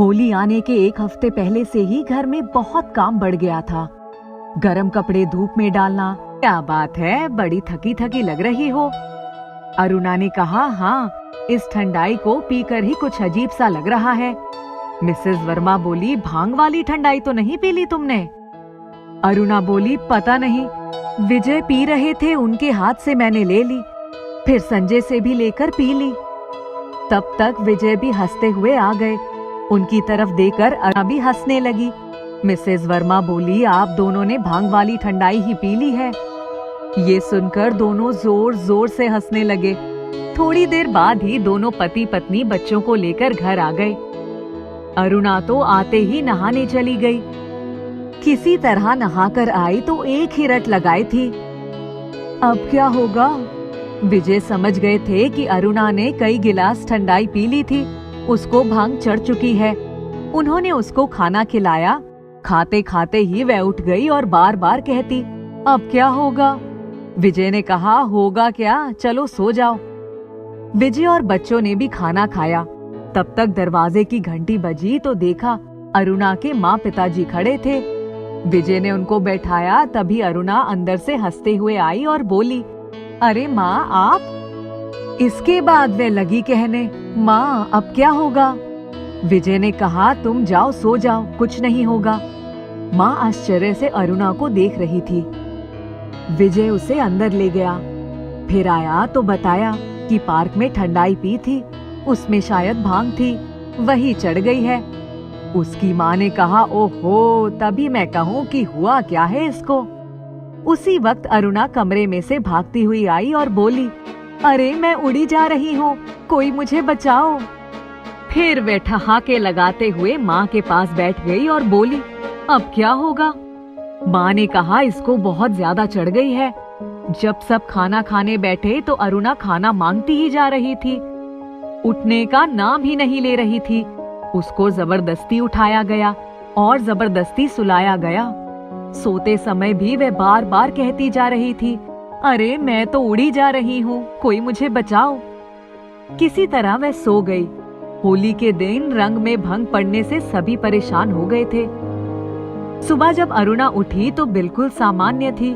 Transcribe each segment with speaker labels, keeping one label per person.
Speaker 1: होली आने के एक हफ्ते पहले से ही घर में बहुत काम बढ़ गया था। गरम कपड़े धूप में डालना। क्या बात है, बड़ी थकी थकी लग रही हो। अरुणा ने कहा, हाँ, इस ठंडाई को पीकर ही कुछ अजीब सा लग रहा है। मिसेस वर्मा बोली, भांग वाली ठंडाई तो नहीं पी ली तुमने? अरुणा बोली, पता नहीं, विजय पी रहे थे, उनके हाथ से मैंने ले ली, फिर संजय से भी लेकर पी ली। तब तक विजय भी हंसते हुए आ गए। उनकी तरफ देखकर अरुणा भी हंसने लगी। मिसेस वर्मा बोली, आप दोनों ने भांग वाली ठंडाई ही पी ली है। ये सुनकर दोनों जोर जोर से हंसने लगे। थोड़ी देर बाद ही दोनों पति पत्नी बच्चों को लेकर घर आ गए। अरुणा तो आते ही नहाने चली गई। किसी तरह नहाकर आई तो एक ही रट लगाई थी। अब क्या होगा? विजय समझ गए थे कि अरुणा ने कई गिलास ठंडाई पी ली थी, उसको भांग चढ़ चुकी है। उन्होंने उसको खाना खिलाया। खाते खाते ही वह उठ गई और बार बार कहती, अब क्या होगा? विजय ने कहा, होगा क्या, चलो सो जाओ। विजय और बच्चों ने भी खाना खाया। तब तक दरवाजे की घंटी बजी तो देखा अरुणा के माँ पिताजी खड़े थे। विजय ने उनको बैठाया, तभी अरुणा अंदर से हंसते हुए आई और बोली, अरे माँ, आप? इसके बाद वे लगी कहने, माँ अब क्या होगा? विजय ने कहा, तुम जाओ, सो जाओ, कुछ नहीं होगा। माँ आश्चर्य से अरुणा को देख रही थी। विजय उसे अंदर ले गया। फिर आया तो बताया कि पार्क में ठंडाई पी थी, उसमें शायद भांग थी, वही चढ़ गई है। उसकी माँ ने कहा, ओहो, तभी मैं कहूँ कि हुआ क्या है इसको। उसी वक्त अरुणा कमरे में से भागती हुई आई और बोली, अरे मैं उड़ी जा रही हूँ, कोई मुझे बचाओ। फिर वे ठहाके लगाते हुए माँ के पास बैठ गई और बोली, अब क्या होगा? माँ ने कहा, इसको बहुत ज्यादा चढ़ गई है। जब सब खाना खाने बैठे तो अरुणा खाना मांगती ही जा रही थी, उठने का नाम ही नहीं ले रही थी। उसको जबरदस्ती उठाया गया और जबरदस्ती सुलाया गया। सोते समय भी वह बार बार कहती जा रही थी, अरे मैं तो उड़ी जा रही हूँ, कोई मुझे बचाओ। किसी तरह वह सो गई। होली के दिन रंग में भंग पड़ने से सभी परेशान हो गए थे। सुबह जब अरुणा उठी तो बिल्कुल सामान्य थी।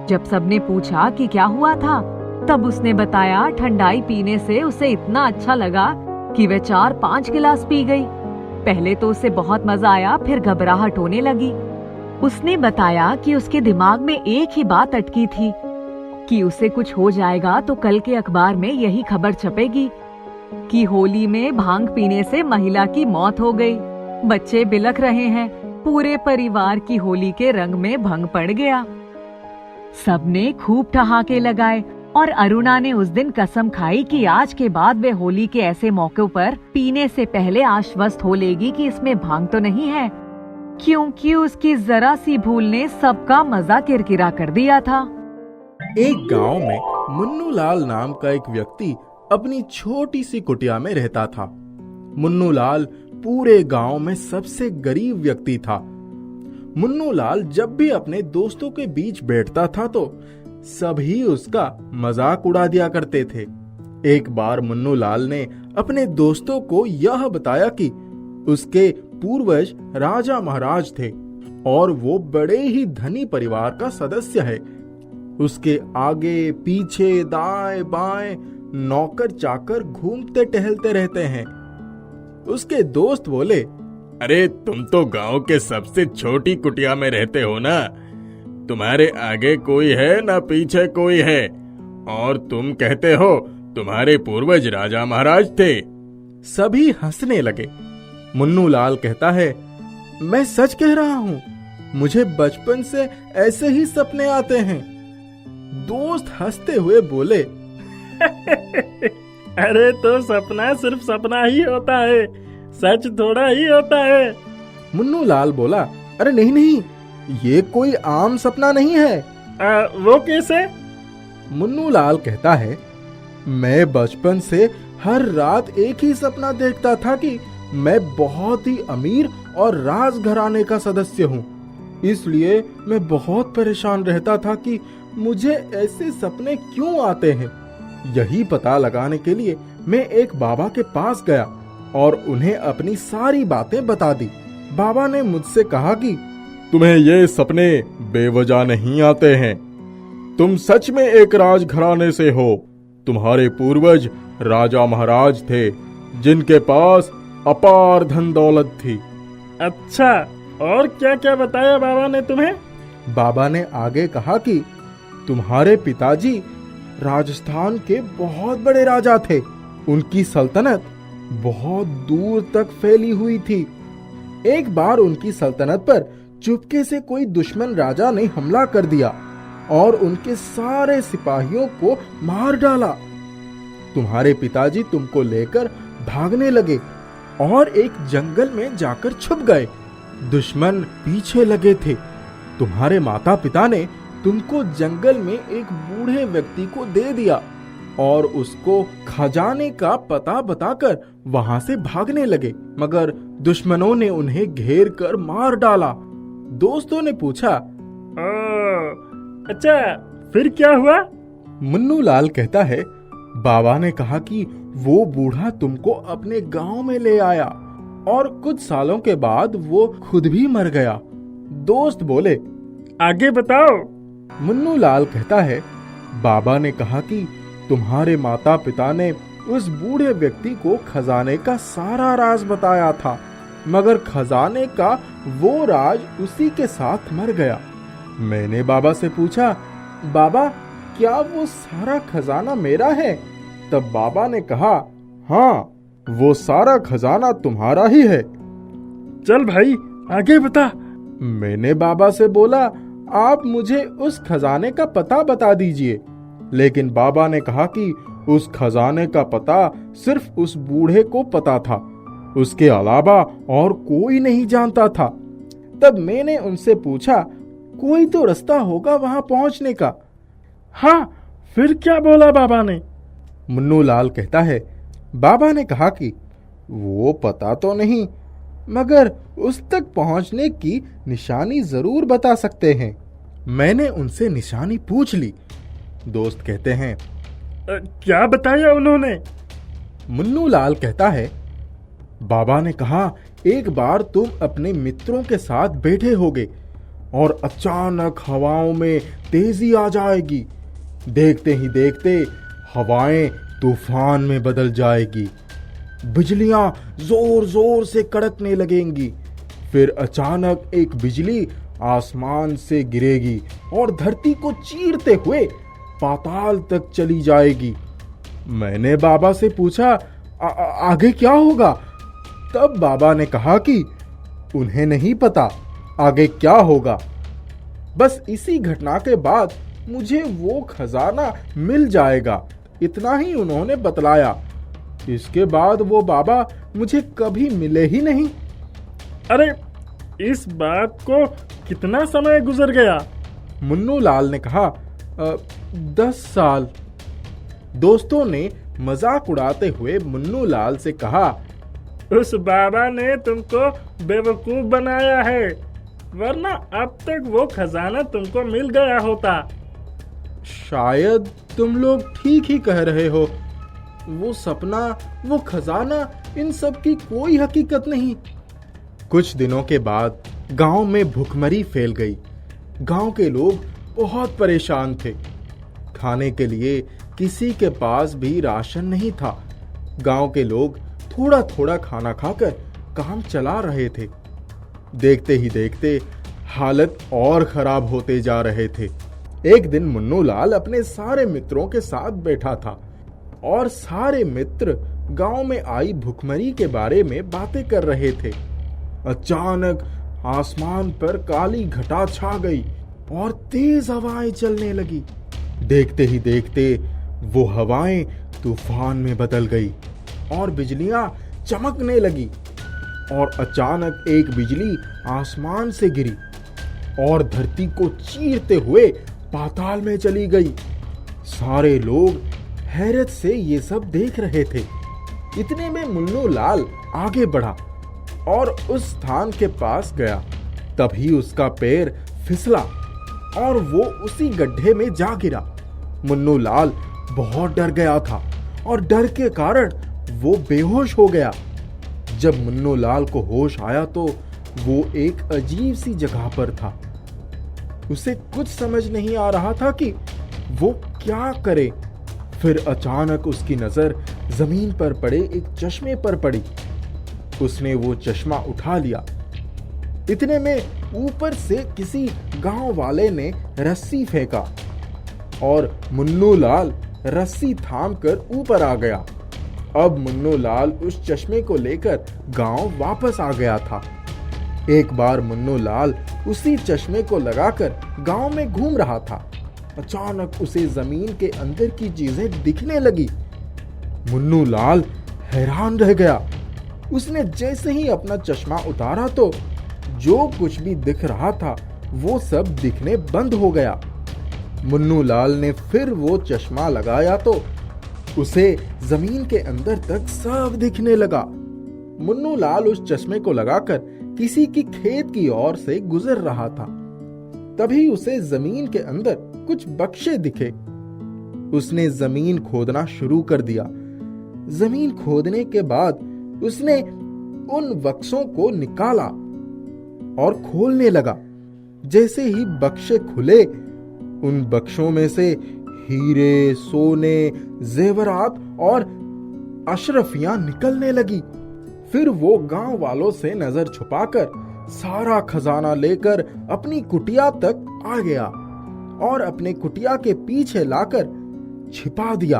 Speaker 1: जब सबने पूछा कि क्या हुआ था, तब उसने बताया, ठंडाई पीने से उसे इतना अच्छा लगा कि वह 4-5 गिलास पी गई। पहले तो उसे बहुत मजा आया, फिर घबराहट होने लगी। उसने बताया कि उसके दिमाग में एक ही बात अटकी थी कि उसे कुछ हो जाएगा तो कल के अखबार में यही खबर छपेगी कि होली में भांग पीने से महिला की मौत हो गई। बच्चे बिलख रहे हैं, पूरे परिवार की होली के रंग में भंग पड़ गया। सबने खूब ठहाके लगाए और अरुणा ने उस दिन कसम खाई कि आज के बाद वे होली के ऐसे मौकों पर पीने से पहले आश्वस्त हो लेगी कि इसमें भांग तो नहीं है, क्योंकि उसकी जरा सी भूल ने सबका मजा किरकिरा कर दिया था।
Speaker 2: एक गांव में मुन्नू लाल नाम का एक व्यक्ति अपनी छोटी सी कुटिया में रहता था। मुन्नू लाल पूरे गांव में सबसे गरीब व्यक्ति था। मुन्नू लाल जब भी अपने दोस्तों के बीच बैठता था तो सभी उसका मजाक उड़ा दिया करते थे। एक बार मुन्नू लाल ने अपने दोस्तों को यह बताया कि उसके पूर्वज राजा महाराज थे और वो बड़े ही धनी परिवार का सदस्य है। उसके आगे पीछे दाएं बाएं नौकर चाकर घूमते टहलते रहते हैं। उसके दोस्त बोले,
Speaker 3: अरे तुम तो गांव के सबसे छोटी कुटिया में रहते हो ना, तुम्हारे आगे कोई है ना पीछे कोई है, और तुम कहते हो तुम्हारे पूर्वज राजा महाराज थे।
Speaker 2: सभी हंसने लगे। मुन्नू लाल कहता है, मैं सच कह रहा हूँ, मुझे बचपन से ऐसे ही सपने आते हैं। दोस्त हंसते हुए बोले,
Speaker 4: अरे तो सपना सिर्फ सपना ही होता है, सच थोड़ा ही होता है।
Speaker 2: मुन्नू लाल बोला, अरे नहीं नहीं, ये कोई आम सपना नहीं है।
Speaker 4: वो कैसे?
Speaker 2: मुन्नू लाल कहता है, मैं बचपन से हर रात एक ही सपना देखता था कि मैं बहुत ही अमीर और राज घराने का सदस्य हूँ। इसलिए मैं बहुत परेशान रहता था कि मुझे ऐसे सपने क्यों आते हैं। यही पता लगाने के लिए मैं एक बाबा के पास गया और उन्हें अपनी सारी बातें बता दी। बाबा ने मुझसे कहा कि
Speaker 3: तुम्हें ये सपने बेवजह नहीं आते हैं। तुम सच में एक राजघराने से हो। तुम्हारे पूर्वज राजा महाराज थे जिनके पास अपार धन दौलत थी।
Speaker 4: अच्छा, और क्या क्या बताया बाबा ने तुम्हें?
Speaker 2: बाबा ने आगे कहा कि तुम्हारे पिताजी राजस्थान के बहुत बड़े राजा थे। उनकी सल्तनत बहुत दूर तक फैली हुई थी। एक बार उनकी सल्तनत पर चुपके से कोई दुश्मन राजा ने हमला कर दिया और उनके सारे सिपाहियों को मार डाला। तुम्हारे पिताजी तुमको लेकर भागने लगे और एक जंगल में जाकर छुप गए। दुश्मन पीछे लगे थे। तुम्हारे माता पिता ने तुमको जंगल में एक बूढ़े व्यक्ति को दे दिया और उसको खजाने का पता बताकर वहां से भागने लगे, मगर दुश्मनों ने उन्हें घेर कर मार डाला। दोस्तों ने पूछा,
Speaker 4: अच्छा, फिर क्या हुआ?
Speaker 2: मुन्नू लाल कहता है, बाबा ने कहा कि वो बूढ़ा तुमको अपने गांव में ले आया और कुछ सालों के बाद वो खुद भी मर गया। दोस्त बोले,
Speaker 4: आगे बताओ।
Speaker 2: मुन्नू लाल कहता है, बाबा ने कहा कि तुम्हारे माता पिता ने उस बूढ़े व्यक्ति को खजाने का सारा राज बताया था, मगर खजाने का वो राज उसी के साथ मर गया। मैंने बाबा से पूछा, बाबा क्या वो सारा खजाना मेरा है? तब बाबा ने कहा, हाँ, वो सारा खजाना तुम्हारा ही है।
Speaker 4: चल भाई, आगे बता।
Speaker 2: मैंने बाबा से बोला, आप मुझे उस खजाने का पता बता दीजिए। लेकिन बाबा ने कहा कि उस खजाने का पता सिर्फ उस बूढ़े को पता था, उसके अलावा और कोई नहीं जानता था। तब मैंने उनसे पूछा, कोई तो रास्ता होगा वहां पहुंचने का।
Speaker 4: हाँ, फिर क्या बोला बाबा ने?
Speaker 2: मुन्नू लाल कहता है, बाबा ने कहा कि वो पता तो नहीं, मगर उस तक पहुंचने की निशानी जरूर बता सकते हैं। मैंने उनसे निशानी पूछ ली। दोस्त कहते हैं,
Speaker 4: क्या बताया उन्होंने?
Speaker 2: मुन्नू लाल कहता है, बाबा ने कहा, एक बार तुम अपने मित्रों के साथ बैठे होगे और अचानक हवाओं में तेजी आ जाएगी। देखते ही देखते हवाएं तूफान में बदल जाएगी। बिजलियां जोर जोर से कड़कने लगेंगी। फिर अचानक एक बिजली आसमान से गिरेगी और धरती को चीरते हुए पाताल तक चली जाएगी। मैंने बाबा से पूछा, आगे क्या होगा? तब बाबा ने कहा कि उन्हें नहीं पता आगे क्या होगा, बस इसी घटना के बाद मुझे वो खजाना मिल जाएगा, इतना ही उन्होंने बतलाया। इसके बाद वो बाबा मुझे कभी मिले ही नहीं।
Speaker 4: अरे, इस बात को कितना समय गुजर गया?
Speaker 2: मुन्नू लाल ने कहा, 10 साल। दोस्तों ने मजाक उड़ाते हुए मुन्नू लाल से कहा,
Speaker 4: उस बाबा ने तुमको बेवकूफ बनाया है, वरना अब तक वो खजाना तुमको मिल गया होता।
Speaker 2: शायद तुम लोग ठीक ही कह रहे हो। वो सपना, वो खजाना, इन सब की कोई हकीकत नहीं। कुछ दिनों के बाद गांव में भूखमरी फैल गई। गांव के लोग बहुत परेशान थे। खाने के लिए किसी के पास भी राशन नहीं था। गांव के लोग थोड़ा थोड़ा खाना खाकर काम चला रहे थे। देखते ही देखते हालत और खराब होते जा रहे थे। एक दिन मुन्नू लाल अपने सारे मित्रों के साथ बैठा था और सारे मित्र गांव में आई भुखमरी के बारे में बातें कर रहे थे। अचानक आसमान पर काली घटा छा गई और तेज हवाएं चलने लगी। देखते ही देखते वो हवाएं तूफान में बदल गई और बिजलियां चमकने लगी और अचानक एक बिजली आसमान से गिरी और धरती को चीरते हुए पाताल में चली गई। सारे लोग हैरत से ये सब देख रहे थे। इतने में मुन्नू लाल आगे बढ़ा और उस स्थान के पास गया। तभी उसका पैर फिसला और वो उसी गड्ढे में जा गिरा। मुन्नू लाल बहुत डर गया था और डर के कारण वो बेहोश हो गया। जब मुन्नू लाल को होश आया तो वो एक अजीब सी जगह पर था। उसे कुछ समझ नहीं आ रहा था कि वो क्या करे। फिर अचानक उसकी नजर जमीन पर पड़े एक चश्मे पर पड़ी। उसने वो चश्मा उठा लिया। इतने में ऊपर से किसी गांव वाले ने रस्सी फेंका और मुन्नू लाल रस्सी थामकर ऊपर आ गया। अब मुन्नू लाल उस चश्मे को लेकर गांव वापस आ गया था। एक बार मुन्नू लाल उसी चश्मे को लगाकर गांव में घूम रहा था। अचानक उसे जमीन के अंदर की चीजें दिखने लगी। मुन्नू लाल हैरान रह गया। उसने जैसे ही अपना चश्मा उतारा तो जो कुछ भी दिख रहा था वो सब दिखने बंद हो गया। मुन्नू लाल ने फिर वो चश्मा लगाया तो उसे जमीन के अंदर तक सब दिखने लगा। मुन्नू लाल उस चश्मे को लगाकर किसी की खेत की ओर से गुजर रहा था। तभी उसे जमीन के अंदर कुछ बक्से दिखे। उसने जमीन खोदना शुरू कर दिया। जमीन खोदने के बाद उसने उन बक्सों को निकाला और खोलने लगा। जैसे ही बक्से खुले, उन बक्सों में से हीरे, सोने, जेवरात और अशरफियां निकलने लगी। फिर वो गांव वालों से नजर छुपाकर सारा खजाना लेकर अपनी कुटिया तक आ गया और अपने कुटिया के पीछे लाकर छिपा दिया।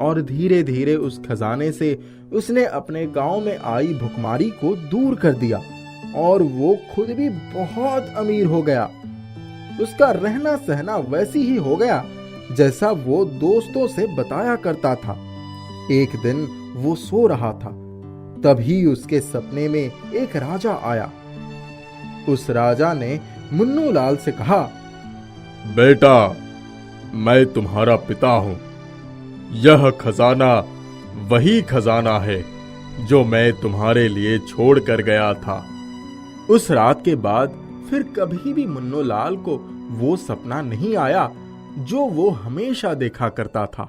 Speaker 2: और धीरे धीरे उस खजाने से उसने अपने गांव में आई भुखमारी को दूर कर दिया और वो खुद भी बहुत अमीर हो गया। उसका रहना सहना वैसी ही हो गया जैसा वो दोस्तों से बताया करता था। एक दिन वो सो रहा था, तभी उसके सपने में एक राजा आया। उस राजा ने मुन्नू लाल से कहा,
Speaker 3: बेटा, मैं तुम्हारा पिता हूं। यह खजाना वही खजाना है जो मैं तुम्हारे लिए छोड़ कर गया था।
Speaker 2: उस रात के बाद फिर कभी भी मुन्नू लाल को वो सपना नहीं आया जो वो हमेशा देखा करता था।